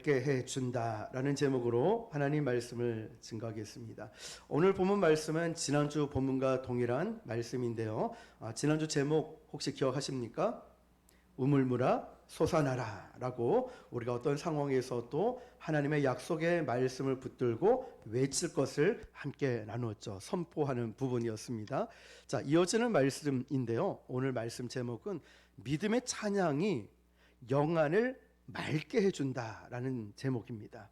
맑게 해준다라는 제목으로 하나님 말씀을 증거하겠습니다. 오늘 본문 말씀은 지난주 본문과 동일한 말씀인데요. 지난주 제목 혹시 기억하십니까? 우물물아 솟아나라 라고 우리가 어떤 상황에서도 하나님의 약속의 말씀을 붙들고 외칠 것을 함께 나누었죠. 선포하는 부분이었습니다. 자, 이어지는 말씀인데요. 오늘 말씀 제목은 믿음의 찬양이 영안을 맑게 해준다라는 제목입니다.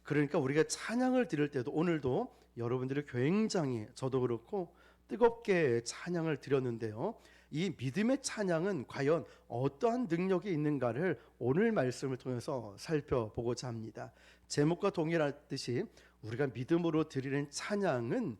그러니까 우리가 찬양을 드릴 때도 오늘도 여러분들이 굉장히 저도 그렇고 뜨겁게 찬양을 드렸는데요. 이 믿음의 찬양은 과연 어떠한 능력이 있는가를 오늘 말씀을 통해서 살펴보고자 합니다. 제목과 동일하듯이 우리가 믿음으로 드리는 찬양은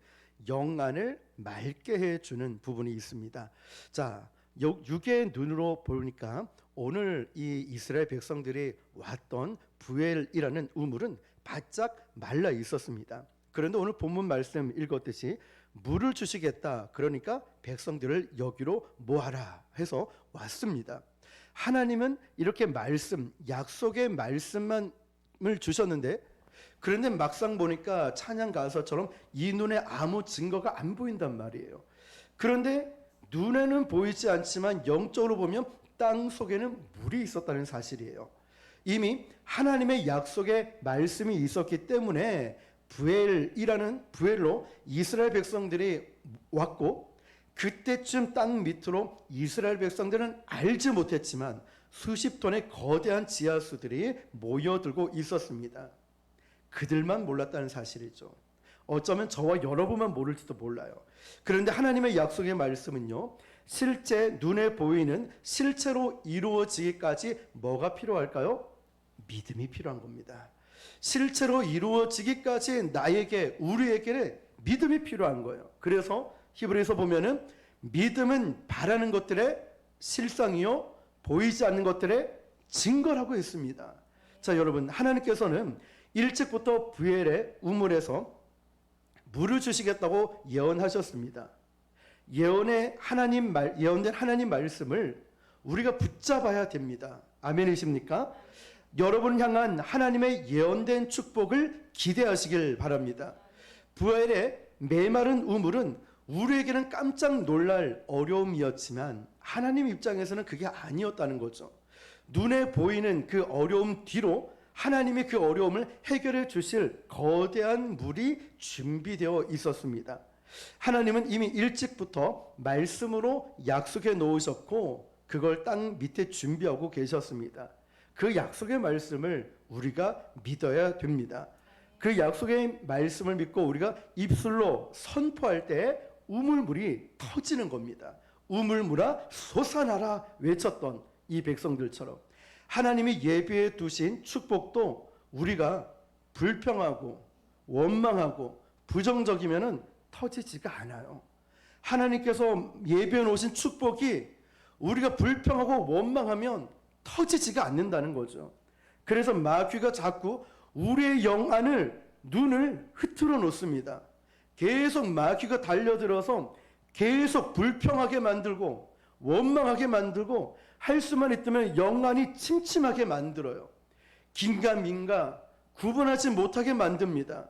영안을 맑게 해주는 부분이 있습니다. 자, 육의 눈으로 보니까 오늘 이 이스라엘 백성들이 왔던 부엘이라는 우물은 바짝 말라 있었습니다. 그런데 오늘 본문 말씀 읽었듯이 물을 주시겠다, 그러니까 백성들을 여기로 모아라 해서 왔습니다. 하나님은 이렇게 약속의 말씀만을 주셨는데, 그런데 막상 보니까 찬양 가사처럼 이 눈에 아무 증거가 안 보인단 말이에요. 그런데 눈에는 보이지 않지만 영적으로 보면 땅 속에는 물이 있었다는 사실이에요. 이미 하나님의 약속의 말씀이 있었기 때문에 부엘로 이스라엘 백성들이 왔고, 그때쯤 땅 밑으로 이스라엘 백성들은 알지 못했지만 수십 톤의 거대한 지하수들이 모여들고 있었습니다. 그들만 몰랐다는 사실이죠. 어쩌면 저와 여러분만 모를지도 몰라요. 그런데 하나님의 약속의 말씀은요, 실제 눈에 보이는 실체로 이루어지기까지 뭐가 필요할까요? 믿음이 필요한 겁니다. 실체로 이루어지기까지 우리에게 믿음이 필요한 거예요. 그래서 히브리서 보면은 믿음은 바라는 것들의 실상이요 보이지 않는 것들의 증거라고 했습니다. 자, 여러분, 하나님께서는 일찍부터 부엘의 우물에서 물을 주시겠다고 예언하셨습니다. 예언된 하나님 말씀을 우리가 붙잡아야 됩니다. 아멘이십니까? 여러분 향한 하나님의 예언된 축복을 기대하시길 바랍니다. 부엘의 메마른 우물은 우리에게는 깜짝 놀랄 어려움이었지만 하나님 입장에서는 그게 아니었다는 거죠. 눈에 보이는 그 어려움 뒤로 하나님이 그 어려움을 해결해 주실 거대한 물이 준비되어 있었습니다. 하나님은 이미 일찍부터 말씀으로 약속해 놓으셨고 그걸 땅 밑에 준비하고 계셨습니다. 그 약속의 말씀을 우리가 믿어야 됩니다. 그 약속의 말씀을 믿고 우리가 입술로 선포할 때 우물물이 터지는 겁니다. 우물물아 솟아나라 외쳤던 이 백성들처럼 하나님이 예비해 두신 축복도 우리가 불평하고 원망하고 부정적이면은 터지지가 않아요. 하나님께서 예비해 놓으신 축복이 우리가 불평하고 원망하면 터지지가 않는다는 거죠. 그래서 마귀가 자꾸 우리의 눈을 흐트러 놓습니다. 계속 마귀가 달려들어서 계속 불평하게 만들고 원망하게 만들고 할 수만 있다면 영안이 침침하게 만들어요. 긴가 민가 구분하지 못하게 만듭니다.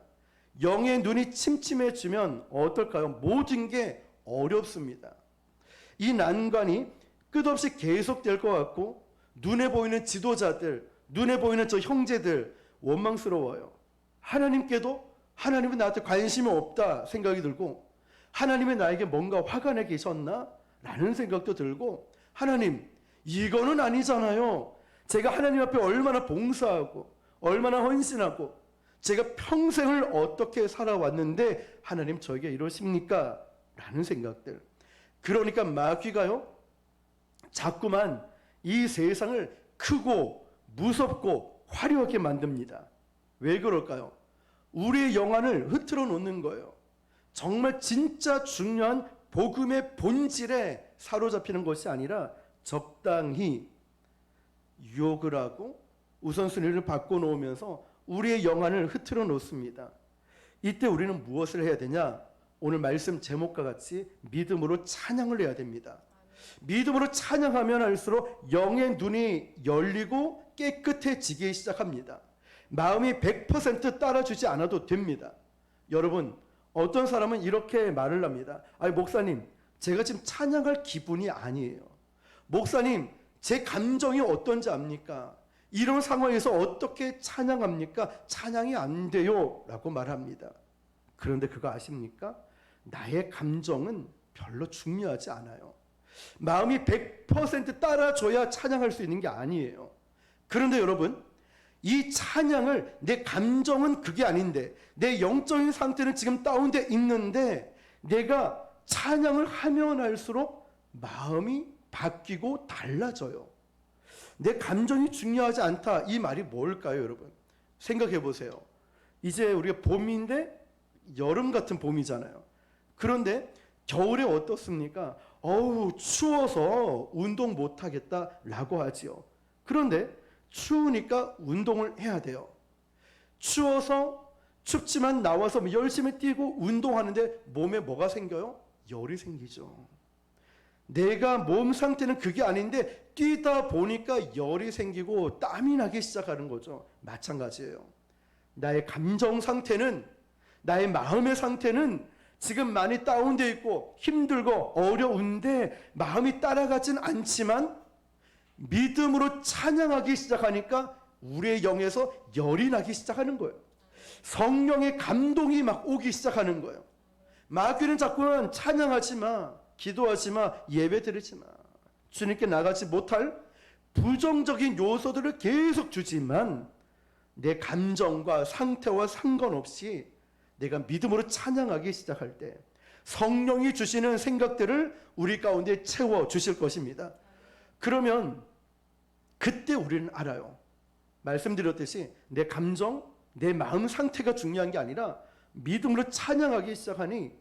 영의 눈이 침침해지면 어떨까요? 모든 게 어렵습니다. 이 난관이 끝없이 계속될 것 같고 눈에 보이는 지도자들, 눈에 보이는 저 형제들 원망스러워요. 하나님은 나한테 관심이 없다 생각이 들고, 하나님이 나에게 뭔가 화가 내 계셨나? 라는 생각도 들고, 하나님 이거는 아니잖아요. 제가 하나님 앞에 얼마나 봉사하고 얼마나 헌신하고 제가 평생을 어떻게 살아왔는데 하나님 저에게 이러십니까? 라는 생각들. 그러니까 마귀가요 자꾸만 이 세상을 크고 무섭고 화려하게 만듭니다. 왜 그럴까요? 우리의 영안을 흐트러 놓는 거예요. 정말 진짜 중요한 복음의 본질에 사로잡히는 것이 아니라 적당히 유혹을 하고 우선순위를 바꿔놓으면서 우리의 영안을 흐트러 놓습니다. 이때 우리는 무엇을 해야 되냐? 오늘 말씀 제목과 같이 믿음으로 찬양을 해야 됩니다. 믿음으로 찬양하면 할수록 영의 눈이 열리고 깨끗해지기 시작합니다. 마음이 100% 따라주지 않아도 됩니다. 여러분, 어떤 사람은 이렇게 말을 합니다. 아니, 목사님, 제가 지금 찬양할 기분이 아니에요. 목사님, 제 감정이 어떤지 압니까? 이런 상황에서 어떻게 찬양합니까? 찬양이 안 돼요 라고 말합니다. 그런데 그거 아십니까? 나의 감정은 별로 중요하지 않아요. 마음이 100% 따라줘야 찬양할 수 있는 게 아니에요. 그런데 여러분, 이 찬양을, 내 감정은 그게 아닌데, 내 영적인 상태는 지금 다운돼 있는데, 내가 찬양을 하면 할수록 마음이 바뀌고 달라져요. 내 감정이 중요하지 않다, 이 말이 뭘까요, 여러분? 생각해 보세요. 이제 우리가 봄인데 여름 같은 봄이잖아요. 그런데 겨울에 어떻습니까? 어우, 추워서 운동 못 하겠다라고 하지요. 그런데 추우니까 운동을 해야 돼요. 추워서 춥지만 나와서 열심히 뛰고 운동하는데 몸에 뭐가 생겨요? 열이 생기죠. 내가 몸 상태는 그게 아닌데 뛰다 보니까 열이 생기고 땀이 나기 시작하는 거죠. 마찬가지예요. 나의 감정 상태는, 나의 마음의 상태는 지금 많이 다운되어 있고 힘들고 어려운데 마음이 따라가진 않지만 믿음으로 찬양하기 시작하니까 우리의 영에서 열이 나기 시작하는 거예요. 성령의 감동이 막 오기 시작하는 거예요. 마귀는 자꾸는 찬양하지 마, 기도하지 마, 예배 드리지 마, 주님께 나가지 못할 부정적인 요소들을 계속 주지만 내 감정과 상태와 상관없이 내가 믿음으로 찬양하기 시작할 때 성령이 주시는 생각들을 우리 가운데 채워 주실 것입니다. 그러면 그때 우리는 알아요. 말씀드렸듯이 내 감정, 내 마음 상태가 중요한 게 아니라 믿음으로 찬양하기 시작하니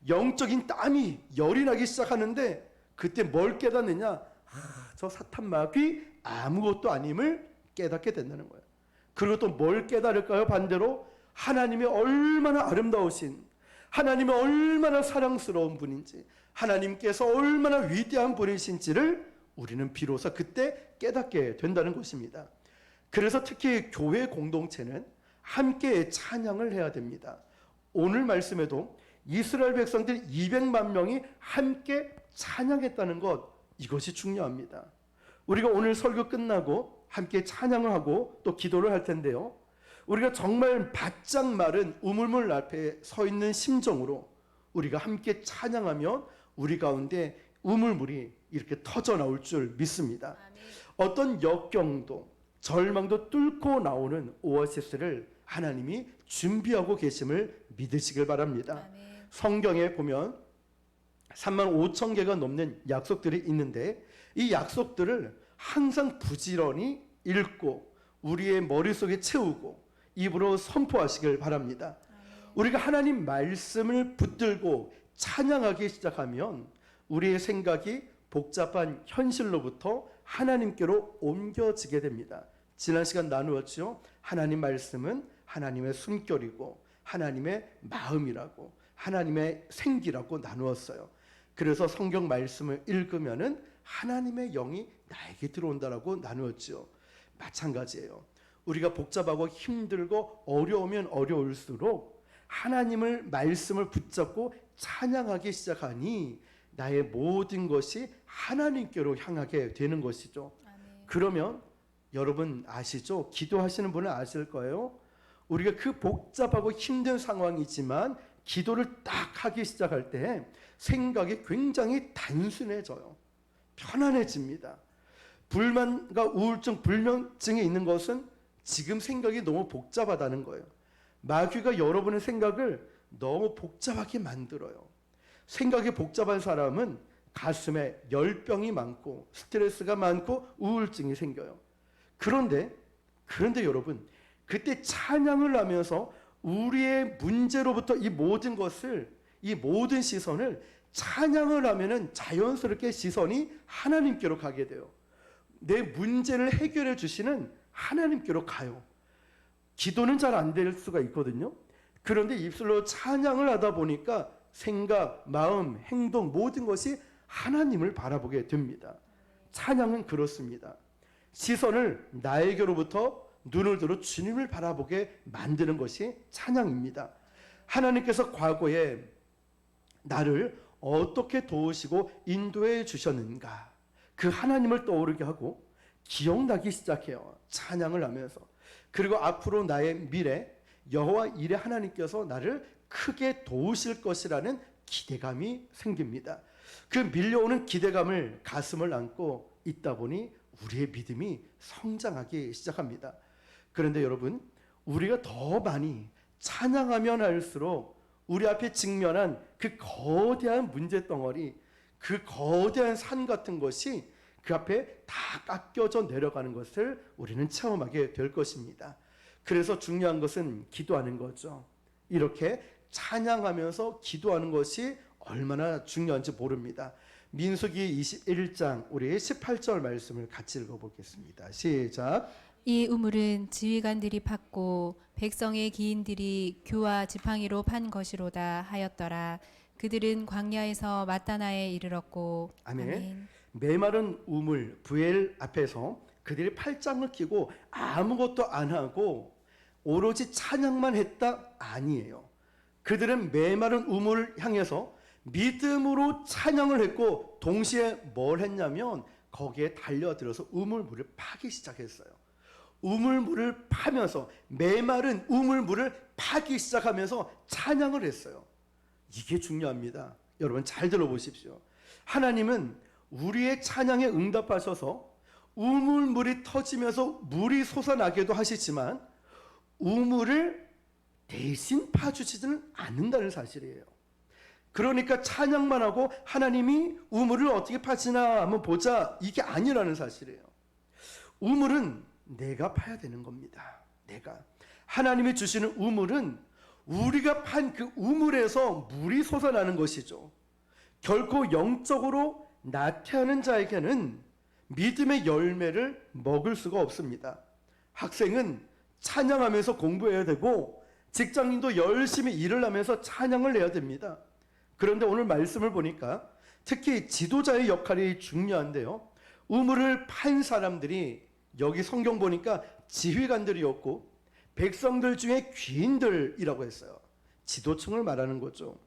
영적인 땀이 열이 나기 시작하는데 그때 뭘 깨닫느냐? 저 사탄 마귀 아무것도 아님을 깨닫게 된다는 거예요. 그리고 또 뭘 깨달을까요? 반대로 하나님이 얼마나 아름다우신, 하나님이 얼마나 사랑스러운 분인지, 하나님께서 얼마나 위대한 분이신지를 우리는 비로소 그때 깨닫게 된다는 것입니다. 그래서 특히 교회 공동체는 함께 찬양을 해야 됩니다. 오늘 말씀에도 이스라엘 백성들 200만 명이 함께 찬양했다는 것, 이것이 중요합니다. 우리가 오늘 설교 끝나고 함께 찬양을 하고 또 기도를 할 텐데요, 우리가 정말 바짝 마른 우물물 앞에 서 있는 심정으로 우리가 함께 찬양하면 우리 가운데 우물물이 이렇게 터져 나올 줄 믿습니다. 아멘. 어떤 역경도 절망도 뚫고 나오는 오아시스를 하나님이 준비하고 계심을 믿으시길 바랍니다. 아멘. 성경에 보면 3만 5천 개가 넘는 약속들이 있는데 이 약속들을 항상 부지런히 읽고 우리의 머릿속에 채우고 입으로 선포하시길 바랍니다. 아멘. 우리가 하나님 말씀을 붙들고 찬양하기 시작하면 우리의 생각이 복잡한 현실로부터 하나님께로 옮겨지게 됩니다. 지난 시간 나누었죠. 하나님 말씀은 하나님의 숨결이고 하나님의 마음이라고, 하나님의 생기라고 나누었어요. 그래서 성경 말씀을 읽으면은 하나님의 영이 나에게 들어온다라고 나누었죠. 마찬가지예요. 우리가 복잡하고 힘들고 어려우면 어려울수록 하나님을 말씀을 붙잡고 찬양하기 시작하니 나의 모든 것이 하나님께로 향하게 되는 것이죠. 아멘. 그러면 여러분 아시죠? 기도하시는 분은 아실 거예요. 우리가 그 복잡하고 힘든 상황이지만 기도를 딱 하기 시작할 때 생각이 굉장히 단순해져요. 편안해집니다. 불만과 우울증, 불면증이 있는 것은 지금 생각이 너무 복잡하다는 거예요. 마귀가 여러분의 생각을 너무 복잡하게 만들어요. 생각이 복잡한 사람은 가슴에 열병이 많고 스트레스가 많고 우울증이 생겨요. 그런데 여러분, 그때 찬양을 하면서 우리의 문제로부터 이 모든 것을, 이 모든 시선을 찬양을 하면은 자연스럽게 시선이 하나님께로 가게 돼요. 내 문제를 해결해 주시는 하나님께로 가요. 기도는 잘 안 될 수가 있거든요. 그런데 입술로 찬양을 하다 보니까 생각, 마음, 행동 모든 것이 하나님을 바라보게 됩니다. 찬양은 그렇습니다. 시선을 나에게로부터 눈을 들어 주님을 바라보게 만드는 것이 찬양입니다. 하나님께서 과거에 나를 어떻게 도우시고 인도해 주셨는가, 그 하나님을 떠오르게 하고 기억나기 시작해요. 찬양을 하면서. 그리고 앞으로 나의 미래, 여호와 이레 하나님께서 나를 크게 도우실 것이라는 기대감이 생깁니다. 그 밀려오는 기대감을 가슴을 안고 있다 보니 우리의 믿음이 성장하기 시작합니다. 그런데 여러분, 우리가 더 많이 찬양하면 할수록 우리 앞에 직면한 그 거대한 문제덩어리, 그 거대한 산 같은 것이 그 앞에 다 깎여져 내려가는 것을 우리는 체험하게 될 것입니다. 그래서 중요한 것은 기도하는 거죠. 이렇게 찬양하면서 기도하는 것이 얼마나 중요한지 모릅니다. 민수기 21장 우리 18절 말씀을 같이 읽어보겠습니다. 시작. 이 우물은 지휘관들이 팠고 백성의 기인들이 규와 지팡이로 판 것이로다 하였더라. 그들은 광야에서 마따나에 이르렀고. 아멘. 아멘. 메마른 우물 부엘 앞에서 그들이 팔짱을 끼고 아무것도 안 하고 오로지 찬양만 했다? 아니에요. 그들은 메마른 우물을 향해서 믿음으로 찬양을 했고 동시에 뭘 했냐면 거기에 달려들어서 우물물을 파기 시작했어요. 우물물을 파면서, 메마른 우물물을 파기 시작하면서 찬양을 했어요. 이게 중요합니다. 여러분 잘 들어보십시오. 하나님은 우리의 찬양에 응답하셔서 우물물이 터지면서 물이 솟아나게도 하시지만 우물을 대신 파주지는 않는다는 사실이에요. 그러니까 찬양만 하고 하나님이 우물을 어떻게 파시나 한번 보자, 이게 아니라는 사실이에요. 우물은 내가 파야 되는 겁니다. 내가. 하나님이 주시는 우물은 우리가 판 그 우물에서 물이 솟아나는 것이죠. 결코 영적으로 나태하는 자에게는 믿음의 열매를 먹을 수가 없습니다. 학생은 찬양하면서 공부해야 되고 직장인도 열심히 일을 하면서 찬양을 해야 됩니다. 그런데 오늘 말씀을 보니까 특히 지도자의 역할이 중요한데요. 우물을 판 사람들이 여기 성경 보니까 지휘관들이었고 백성들 중에 귀인들이라고 했어요. 지도층을 말하는 거죠.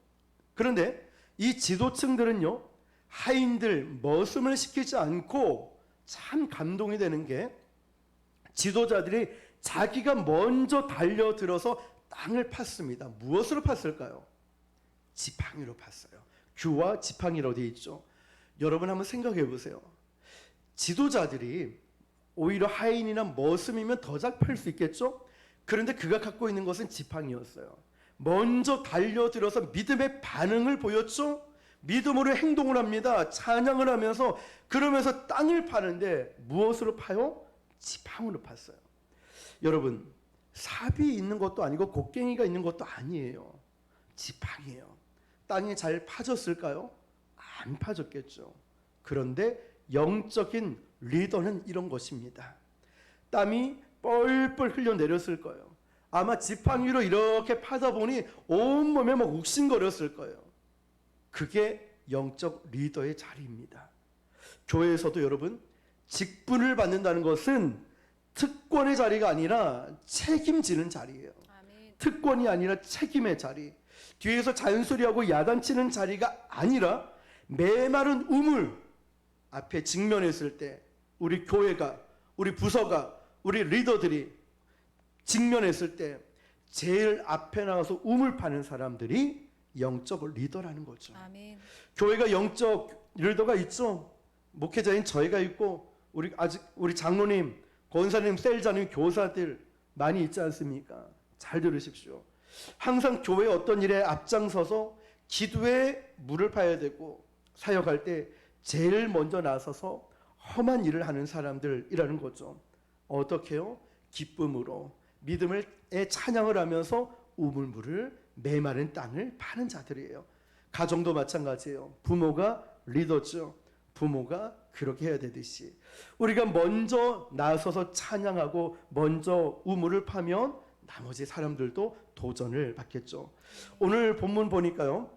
그런데 이 지도층들은요, 하인들 머슴을 시키지 않고 참 감동이 되는 게 지도자들이 자기가 먼저 달려들어서 땅을 팠습니다. 무엇으로 팠을까요? 지팡이로 팠어요. 규와 지팡이로 되어 있죠. 여러분 한번 생각해 보세요. 지도자들이 오히려 하인이나 머슴이면 더 잘 팔 수 있겠죠? 그런데 그가 갖고 있는 것은 지팡이였어요. 먼저 달려들어서 믿음의 반응을 보였죠? 믿음으로 행동을 합니다. 찬양을 하면서, 그러면서 땅을 파는데 무엇으로 파요? 지팡이로 팠어요. 여러분, 삽이 있는 것도 아니고 곡괭이가 있는 것도 아니에요. 지팡이에요. 땅이 잘 파졌을까요? 안 파졌겠죠. 그런데 영적인 리더는 이런 것입니다. 땀이 뻘뻘 흘려내렸을 거예요. 아마 지팡이로 이렇게 파다 보니 온몸에 막 욱신거렸을 거예요. 그게 영적 리더의 자리입니다. 교회에서도 여러분, 직분을 받는다는 것은 특권의 자리가 아니라 책임지는 자리예요. 아멘. 특권이 아니라 책임의 자리. 뒤에서 잔소리하고 야단치는 자리가 아니라 메마른 우물 앞에 직면했을 때 우리 교회가, 우리 부서가, 우리 리더들이 직면했을 때 제일 앞에 나가서 우물 파는 사람들이 영적 리더라는 거죠. 아멘. 교회가 영적 리더가 있죠. 목회자인 저희가 있고 우리 장로님, 권사님, 셀자님, 교사들 많이 있지 않습니까? 잘 들으십시오. 항상 교회 어떤 일에 앞장서서 기도에 물을 파야 되고 사역할 때 제일 먼저 나서서 험한 일을 하는 사람들이라는 거죠. 어떻게요? 기쁨으로 믿음의 찬양을 하면서 우물물을 메마른 땅을 파는 자들이에요. 가정도 마찬가지예요. 부모가 리더죠. 부모가 그렇게 해야 되듯이 우리가 먼저 나서서 찬양하고 먼저 우물을 파면 나머지 사람들도 도전을 받겠죠. 오늘 본문 보니까요,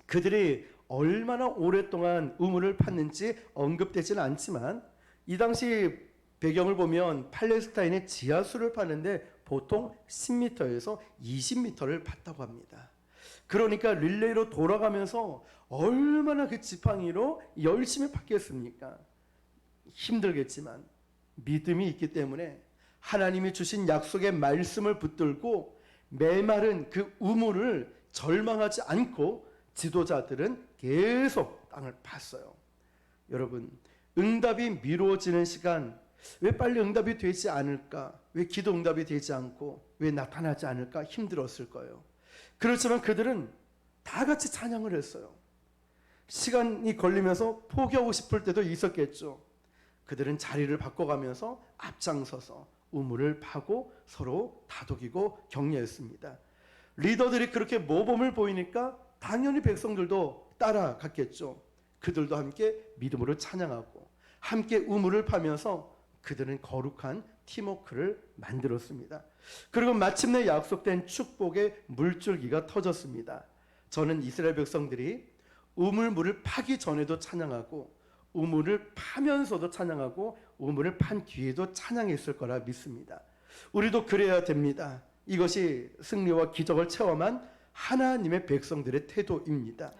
그들이 얼마나 오랫동안 우물을 팠는지 언급되지는 않지만 이 당시 배경을 보면 팔레스타인의 지하수를 파는데 보통 10m에서 20m를 팠다고 합니다. 그러니까 릴레이로 돌아가면서 얼마나 그 지팡이로 열심히 팠겠습니까? 힘들겠지만 믿음이 있기 때문에 하나님이 주신 약속의 말씀을 붙들고 메마른 그 우물을 절망하지 않고 지도자들은 계속 땅을 팠어요. 여러분, 응답이 미루어지는 시간, 왜 빨리 응답이 되지 않을까? 왜 기도 응답이 되지 않고 왜 나타나지 않을까? 힘들었을 거예요. 그렇지만 그들은 다 같이 찬양을 했어요. 시간이 걸리면서 포기하고 싶을 때도 있었겠죠. 그들은 자리를 바꿔가면서 앞장서서 우물을 파고 서로 다독이고 격려했습니다. 리더들이 그렇게 모범을 보이니까 당연히 백성들도 따라갔겠죠. 그들도 함께 믿음으로 찬양하고 함께 우물을 파면서 그들은 거룩한 팀워크를 만들었습니다. 그리고 마침내 약속된 축복의 물줄기가 터졌습니다. 저는 이스라엘 백성들이 우물물을 파기 전에도 찬양하고 우물을 파면서도 찬양하고 우물을 판 뒤에도 찬양했을 거라 믿습니다. 우리도 그래야 됩니다. 이것이 승리와 기적을 체험한 하나님의 백성들의 태도입니다.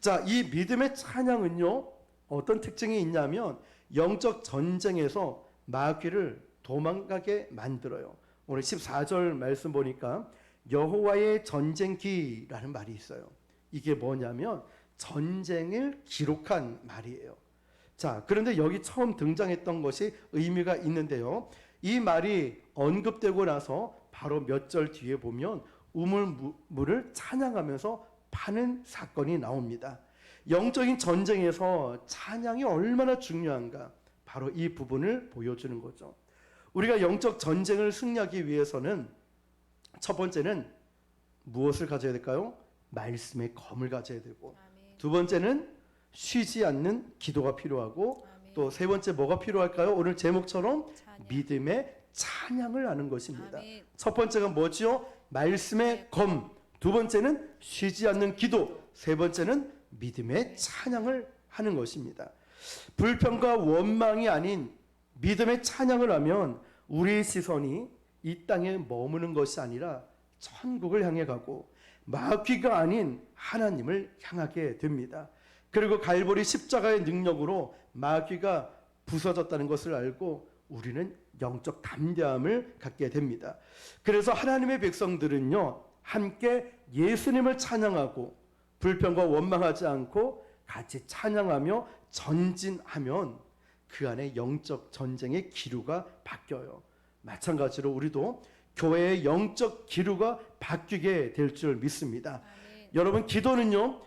자, 이 믿음의 찬양은요, 어떤 특징이 있냐면 영적 전쟁에서 마귀를 도망가게 만들어요. 오늘 14절 말씀 보니까 여호와의 전쟁기라는 말이 있어요. 이게 뭐냐면 전쟁을 기록한 말이에요. 자, 그런데 여기 처음 등장했던 것이 의미가 있는데요. 이 말이 언급되고 나서 바로 몇 절 뒤에 보면 우물물을 찬양하면서 파는 사건이 나옵니다. 영적인 전쟁에서 찬양이 얼마나 중요한가, 바로 이 부분을 보여주는 거죠. 우리가 영적 전쟁을 승리하기 위해서는 첫 번째는 무엇을 가져야 될까요? 말씀의 검을 가져야 되고, 두 번째는 쉬지 않는 기도가 필요하고, 또 세 번째 뭐가 필요할까요? 오늘 제목처럼 믿음의 찬양을 하는 것입니다. 첫 번째가 뭐지요? 말씀의 검. 두 번째는 쉬지 않는 기도. 세 번째는 믿음의 찬양을 하는 것입니다. 불평과 원망이 아닌 믿음의 찬양을 하면 우리의 시선이 이 땅에 머무는 것이 아니라 천국을 향해 가고 마귀가 아닌 하나님을 향하게 됩니다. 그리고 갈보리 십자가의 능력으로 마귀가 부서졌다는 것을 알고 우리는 영적 담대함을 갖게 됩니다. 그래서 하나님의 백성들은요, 함께 예수님을 찬양하고 불평과 원망하지 않고 같이 찬양하며 전진하면 그 안에 영적 전쟁의 기류가 바뀌어요. 마찬가지로 우리도 교회의 영적 기류가 바뀌게 될 줄 믿습니다. 여러분, 기도는요,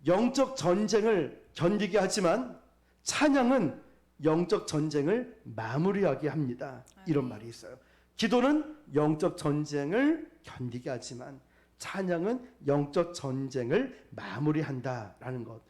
영적 전쟁을 견디게 하지만 찬양은 영적 전쟁을 마무리하게 합니다. 이런 말이 있어요. 기도는 영적 전쟁을 견디게 하지만 찬양은 영적 전쟁을 마무리한다라는 것.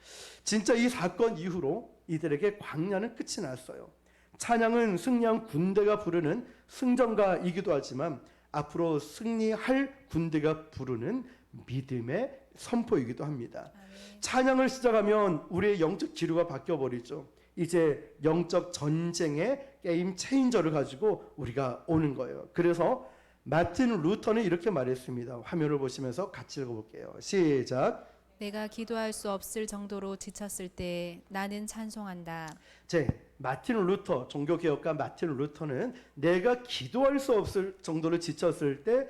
진짜 이 사건 이후로 이들에게 광야는 끝이 났어요. 찬양은 승리한 군대가 부르는 승전가이기도 하지만 앞으로 승리할 군대가 부르는 믿음의 선포이기도 합니다. 찬양을 시작하면 우리의 영적 기류가 바뀌어버리죠. 이제 영적 전쟁의 게임 체인저를 가지고 우리가 오는 거예요. 그래서 마틴 루터는 이렇게 말했습니다. 화면을 보시면서 같이 읽어볼게요. 시작. 내가 기도할 수 없을 정도로 지쳤을 때 나는 찬송한다. 마틴 루터, 종교개혁가 마틴 루터는 내가 기도할 수 없을 정도로 지쳤을 때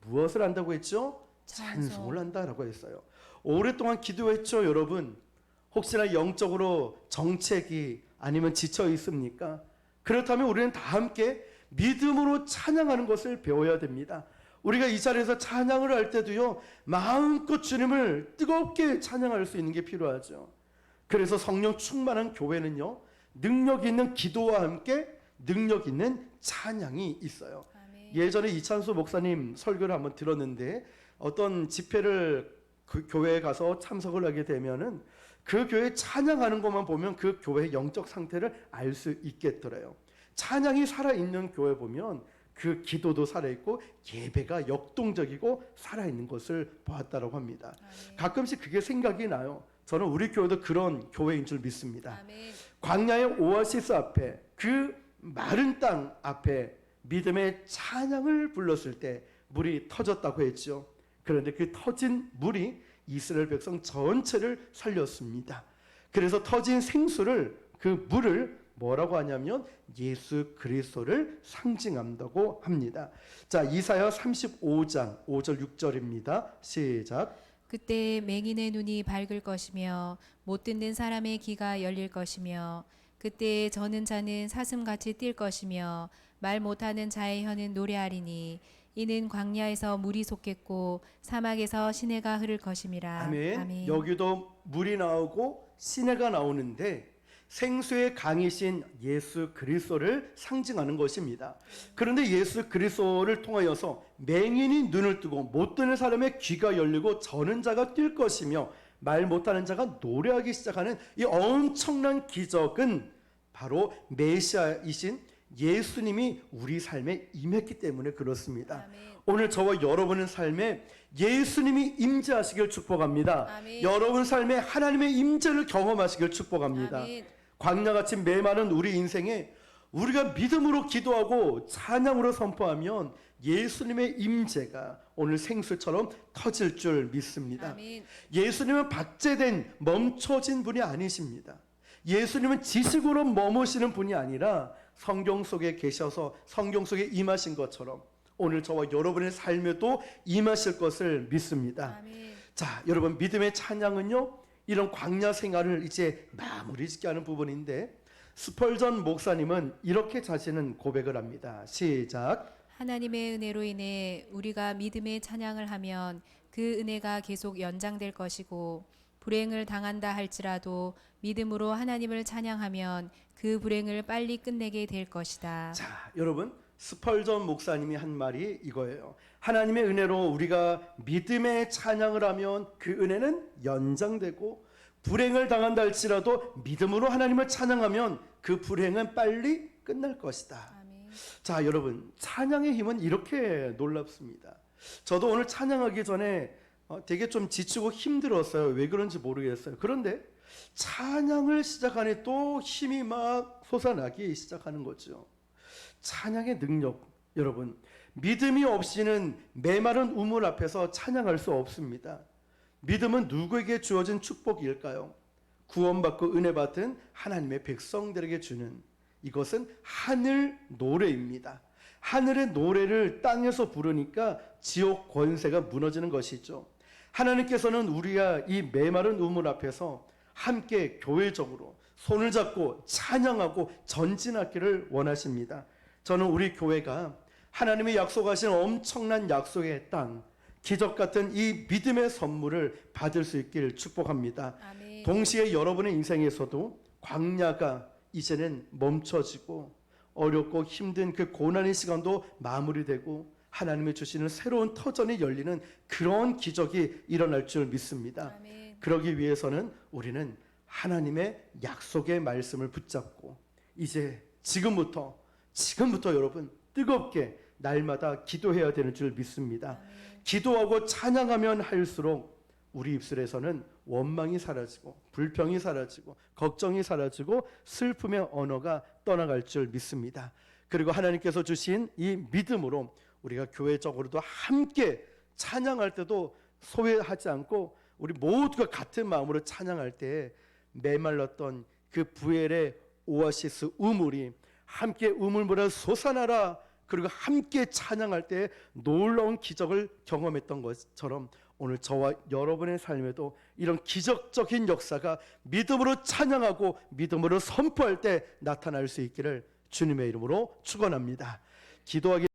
무엇을 한다고 했죠? 찬송을 한다라고 했어요. 오랫동안 기도했죠, 여러분. 혹시나 영적으로 정체기 아니면 지쳐 있습니까? 그렇다면 우리는 다 함께 믿음으로 찬양하는 것을 배워야 됩니다. 우리가 이 자리에서 찬양을 할 때도요, 마음껏 주님을 뜨겁게 찬양할 수 있는 게 필요하죠. 그래서 성령 충만한 교회는요, 능력 있는 기도와 함께 능력 있는 찬양이 있어요. 예전에 이찬수 목사님 설교를 한번 들었는데 어떤 집회를 그 교회에 가서 참석을 하게 되면은 그 교회 찬양하는 것만 보면 그 교회의 영적 상태를 알 수 있겠더래요. 찬양이 살아있는 교회 보면 그 기도도 살아있고 예배가 역동적이고 살아있는 것을 보았다고 합니다. 가끔씩 그게 생각이 나요. 저는 우리 교회도 그런 교회인 줄 믿습니다. 광야의 오아시스 앞에 그 마른 땅 앞에 믿음의 찬양을 불렀을 때 물이 터졌다고 했죠. 그런데 그 터진 물이 이스라엘 백성 전체를 살렸습니다. 그래서 터진 생수를, 그 물을 뭐라고 하냐면 예수 그리스도를 상징한다고 합니다. 자, 이사야 35장 5절 6절입니다. 시작. 그때 맹인의 눈이 밝을 것이며 못 듣는 사람의 귀가 열릴 것이며 그때 저는 자는 사슴같이 뛸 것이며 말 못하는 자의 혀는 노래하리니 이는 광야에서 물이 솟겠고 사막에서 시내가 흐를 것임이라. 아멘. 여기도 물이 나오고 시내가 나오는데 생수의 강이신 예수 그리스도를 상징하는 것입니다. 그런데 예수 그리스도를 통하여서 맹인이 눈을 뜨고 못 듣는 사람의 귀가 열리고 저는 자가 뛸 것이며 말 못하는 자가 노래하기 시작하는 이 엄청난 기적은 바로 메시아이신 예수님이 우리 삶에 임했기 때문에 그렇습니다. 아멘. 오늘 저와 여러분의 삶에 예수님이 임재하시길 축복합니다. 아멘. 여러분 삶에 하나님의 임재를 경험하시길 축복합니다. 아멘. 광야같이 메마른 우리 인생에 우리가 믿음으로 기도하고 찬양으로 선포하면 예수님의 임재가 오늘 생수처럼 터질 줄 믿습니다. 아멘. 예수님은 박제된 멈춰진 분이 아니십니다. 예수님은 지식으로 머무시는 분이 아니라 성경 속에 계셔서 성경 속에 임하신 것처럼 오늘 저와 여러분의 삶에도 임하실 것을 믿습니다. 아멘. 자, 여러분, 믿음의 찬양은요, 이런 광야 생활을 이제 마무리 짓게 하는 부분인데 스펄전 목사님은 이렇게 자신은 고백을 합니다. 시작. 하나님의 은혜로 인해 우리가 믿음의 찬양을 하면 그 은혜가 계속 연장될 것이고 불행을 당한다 할지라도 믿음으로 하나님을 찬양하면 그 불행을 빨리 끝내게 될 것이다. 자, 여러분, 스펄전 목사님이 한 말이 이거예요. 하나님의 은혜로 우리가 믿음의 찬양을 하면 그 은혜는 연장되고 불행을 당한다 할지라도 믿음으로 하나님을 찬양하면 그 불행은 빨리 끝날 것이다. 아멘. 자, 여러분, 찬양의 힘은 이렇게 놀랍습니다. 저도 오늘 찬양하기 전에 되게 좀 지치고 힘들었어요. 왜 그런지 모르겠어요. 그런데 찬양을 시작하니 또 힘이 막 솟아나기 시작하는 거죠. 찬양의 능력, 여러분, 믿음이 없이는 메마른 우물 앞에서 찬양할 수 없습니다. 믿음은 누구에게 주어진 축복일까요? 구원받고 은혜 받은 하나님의 백성들에게 주는, 이것은 하늘 노래입니다. 하늘의 노래를 땅에서 부르니까 지옥 권세가 무너지는 것이죠. 하나님께서는 우리가 이 메마른 우물 앞에서 함께 교회적으로 손을 잡고 찬양하고 전진하기를 원하십니다. 저는 우리 교회가 하나님의 약속하신 엄청난 약속의 땅, 기적 같은 이 믿음의 선물을 받을 수 있기를 축복합니다. 아멘. 동시에 여러분의 인생에서도 광야가 이제는 멈춰지고 어렵고 힘든 그 고난의 시간도 마무리되고 하나님의 주시는 새로운 터전이 열리는 그런 기적이 일어날 줄 믿습니다. 아멘. 그러기 위해서는 우리는 하나님의 약속의 말씀을 붙잡고 이제 지금부터 여러분 뜨겁게 날마다 기도해야 되는 줄 믿습니다. 아멘. 기도하고 찬양하면 할수록 우리 입술에서는 원망이 사라지고 불평이 사라지고 걱정이 사라지고 슬픔의 언어가 떠나갈 줄 믿습니다. 그리고 하나님께서 주신 이 믿음으로 우리가 교회적으로도 함께 찬양할 때도 소외하지 않고 우리 모두가 같은 마음으로 찬양할 때 메말랐던 그 부엘의 오아시스 우물이 함께 우물물에 솟아나라, 그리고 함께 찬양할 때 놀라운 기적을 경험했던 것처럼 오늘 저와 여러분의 삶에도 이런 기적적인 역사가 믿음으로 찬양하고 믿음으로 선포할 때 나타날 수 있기를 주님의 이름으로 축원합니다. 기도하기